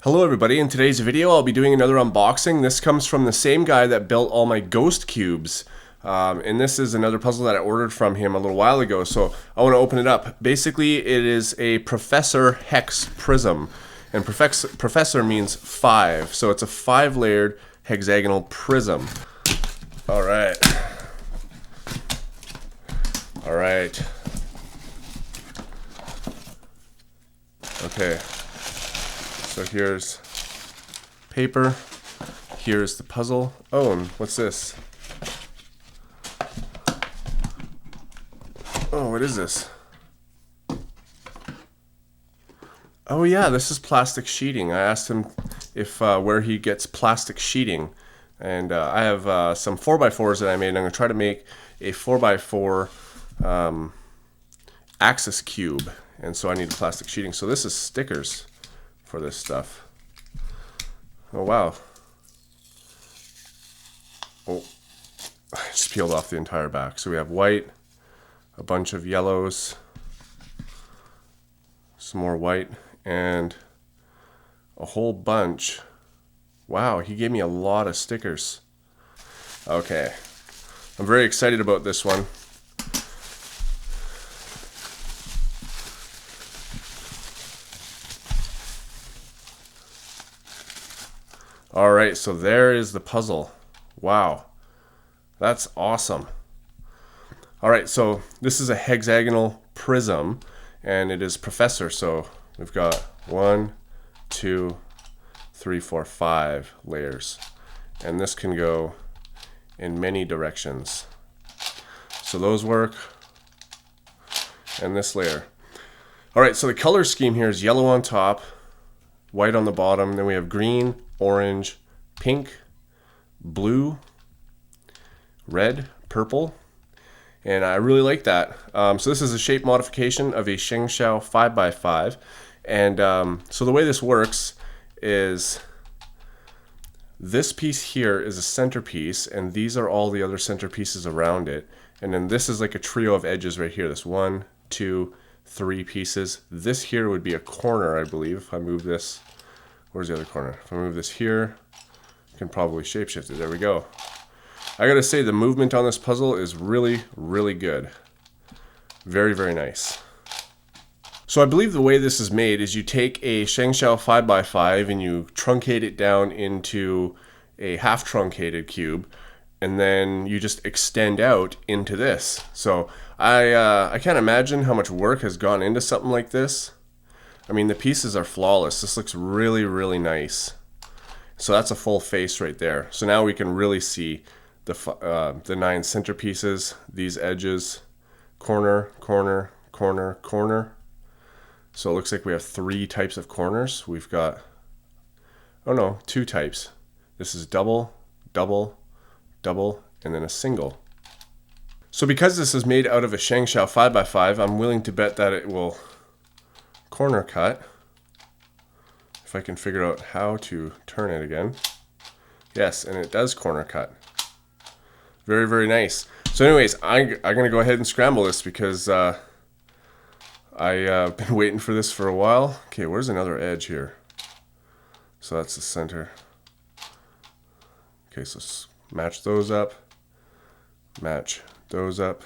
Hello everybody, in today's video I'll be doing another unboxing. This comes from the same guy that built all my ghost cubes. And this is another puzzle that I ordered from him a little while ago, so I want to open it up. Basically it is a Professor Hex Prism. And Professor means 5, so it's a 5-layered hexagonal prism. Alright. Alright. Okay. So here's paper, here's the puzzle. Oh, and what's this? Oh, what is this? Oh yeah, this is plastic sheeting. I asked him if where he gets plastic sheeting. And I have some 4x4s that I made, and I'm going to try to make a 4x4 axis cube. And so I need plastic sheeting. So this is stickers for this stuff. Oh wow. Oh, I just peeled off the entire back. So we have white, a bunch of yellows, some more white, and a whole bunch. Wow, he gave me a lot of stickers. Okay, I'm very excited about this one. Alright, so there is the puzzle. Wow, that's awesome. Alright, so this is a hexagonal prism, and it is Professor, so we've got 1, 2, 3, 4, 5 layers. And this can go in many directions. So those work, and this layer. Alright, so the color scheme here is yellow on top, white on the bottom, then we have green, orange, pink, blue, red, purple, and I really like that. So this is a shape modification of a Shengshao 5x5, and so the way this works is this piece here is a centerpiece, and these are all the other centerpieces around it, and then this is like a trio of edges right here. This 1, 2, 3 pieces. This here would be a corner, I believe, if I move this. Where's the other corner? If I move this here, I can probably shapeshift it. There we go. I gotta say the movement on this puzzle is really, really good. Very, very nice. So I believe the way this is made is you take a Shengshao 5x5 and you truncate it down into a half truncated cube, and then you just extend out into this. So I can't imagine how much work has gone into something like this. I mean, the pieces are flawless. This looks really, really nice. So that's a full face right there. So now we can really see the 9 centerpieces, these edges, corner, corner, corner, corner. So it looks like we have 3 types of corners. We've got, oh no, 2 types. This is double, double, double, and then a single. So because this is made out of a Shengshao 5x5, I'm willing to bet that it will corner cut, if I can figure out how to turn it again. Yes, and it does corner cut. Very, very nice. So anyways, I'm gonna go ahead and scramble this because I've been waiting for this for a while. Okay, where's another edge here? So that's the center. Okay, so match those up, match those up,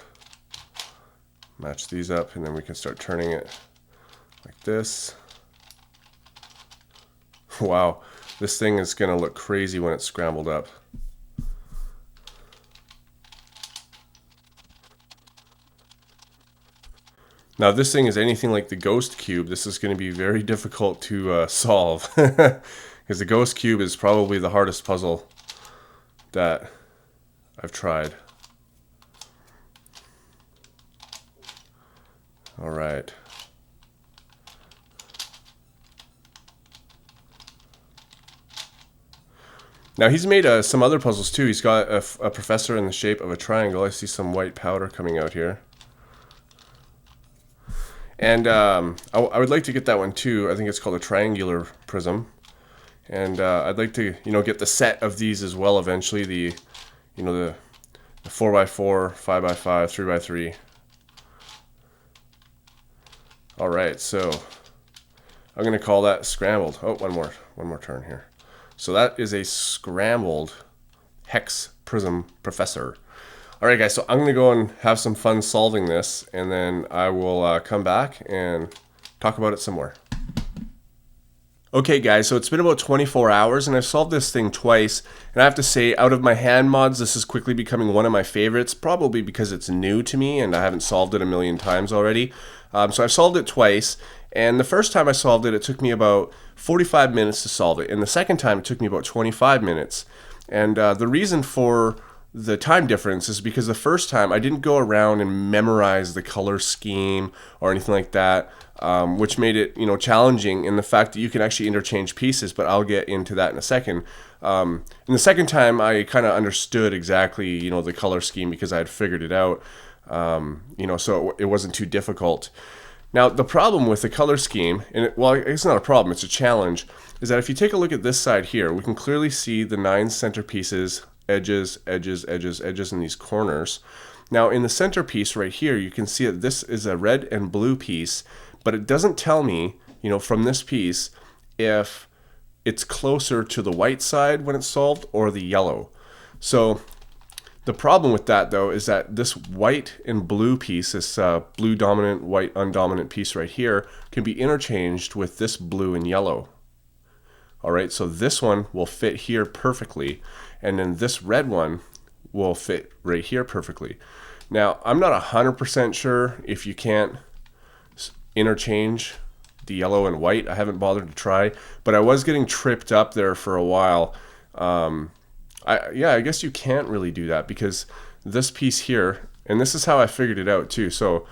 match these up, and then we can start turning it like this. Wow, this thing is gonna look crazy when it's scrambled up. Now if this thing is anything like the ghost cube, this is going to be very difficult to solve, because the ghost cube is probably the hardest puzzle that I've tried. Alright. Now he's made some other puzzles too. He's got a professor in the shape of a triangle. I see some white powder coming out here. And I would like to get that one too. I think it's called a triangular prism. And I'd like to, get the set of these as well eventually. The 4x4, 5x5, 3x3. Alright, so I'm going to call that scrambled. Oh, one more turn here. So that is a scrambled hex prism professor. All right, guys, so I'm going to go and have some fun solving this, and then I will come back and talk about it some more. Okay, guys, so it's been about 24 hours, and I've solved this thing twice, and I have to say, out of my hand mods, this is quickly becoming one of my favorites, probably because it's new to me, and I haven't solved it a million times already. So I've solved it twice, and the first time I solved it, it took me about 45 minutes to solve it, and the second time it took me about 25 minutes. And the reason for the time difference is because the first time I didn't go around and memorize the color scheme or anything like that, which made it, challenging in the fact that you can actually interchange pieces, but I'll get into that in a second. And the second time I kind of understood exactly, the color scheme because I had figured it out, so it wasn't too difficult. Now, the problem with the color scheme, well, it's not a problem, it's a challenge, is that if you take a look at this side here, we can clearly see the 9 center pieces, edges, edges, edges, edges in these corners. Now, in the center piece right here, you can see that this is a red and blue piece, but it doesn't tell me, from this piece, if it's closer to the white side when it's solved or the yellow. So the problem with that, though, is that this white and blue piece, this blue dominant, white undominant piece right here, can be interchanged with this blue and yellow. All right, so this one will fit here perfectly, and then this red one will fit right here perfectly. Now, I'm not 100% sure if you can't interchange the yellow and white. I haven't bothered to try, but I was getting tripped up there for a while. I guess you can't really do that because this piece here, and this is how I figured it out too. So,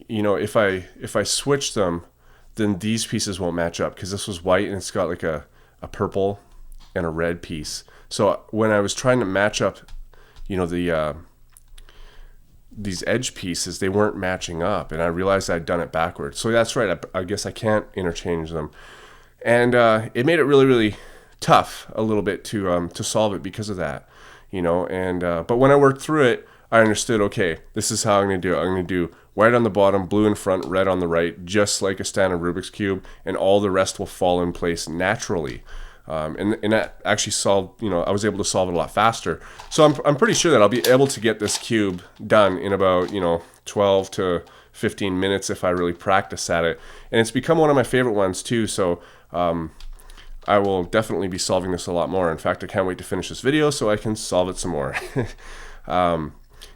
if I switch them, then these pieces won't match up because this was white and it's got like a purple and a red piece. So when I was trying to match up, these edge pieces, they weren't matching up, and I realized I'd done it backwards. So that's right. I guess I can't interchange them, and it made it really, really tough a little bit to solve it because of that, but when I worked through it, I understood, okay, this is how I'm going to do it. I'm going to do white on the bottom, blue in front, red on the right, just like a standard Rubik's Cube, and all the rest will fall in place naturally. And that actually solved, I was able to solve it a lot faster. So I'm pretty sure that I'll be able to get this cube done in about, 12 to 15 minutes if I really practice at it. And it's become one of my favorite ones too, so I will definitely be solving this a lot more. In fact, I can't wait to finish this video so I can solve it some more.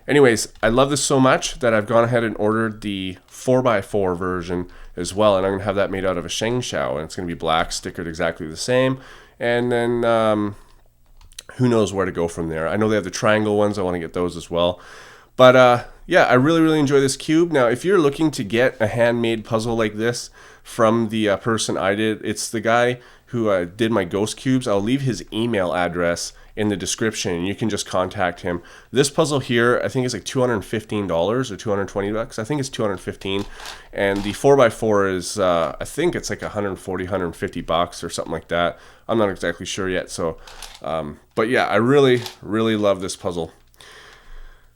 Anyways, I love this so much that I've gone ahead and ordered the 4x4 version as well, and I'm going to have that made out of a Sheng Shao, and it's going to be black, stickered exactly the same, and then who knows where to go from there. I know they have the triangle ones. I want to get those as well. But yeah, I really, really enjoy this cube. Now, if you're looking to get a handmade puzzle like this from the person I did, it's the guy who did my ghost cubes. I'll leave his email address in the description, and you can just contact him. This puzzle here, I think, is like $215 or $220. I think it's $215, and the 4x4 is, I think it's like $140, $150 or something like that. I'm not exactly sure yet. So, but yeah, I really, really love this puzzle.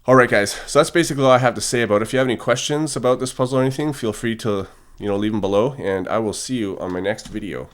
All right, guys. So that's basically all I have to say about it. If you have any questions about this puzzle or anything, feel free to leave them below, and I will see you on my next video.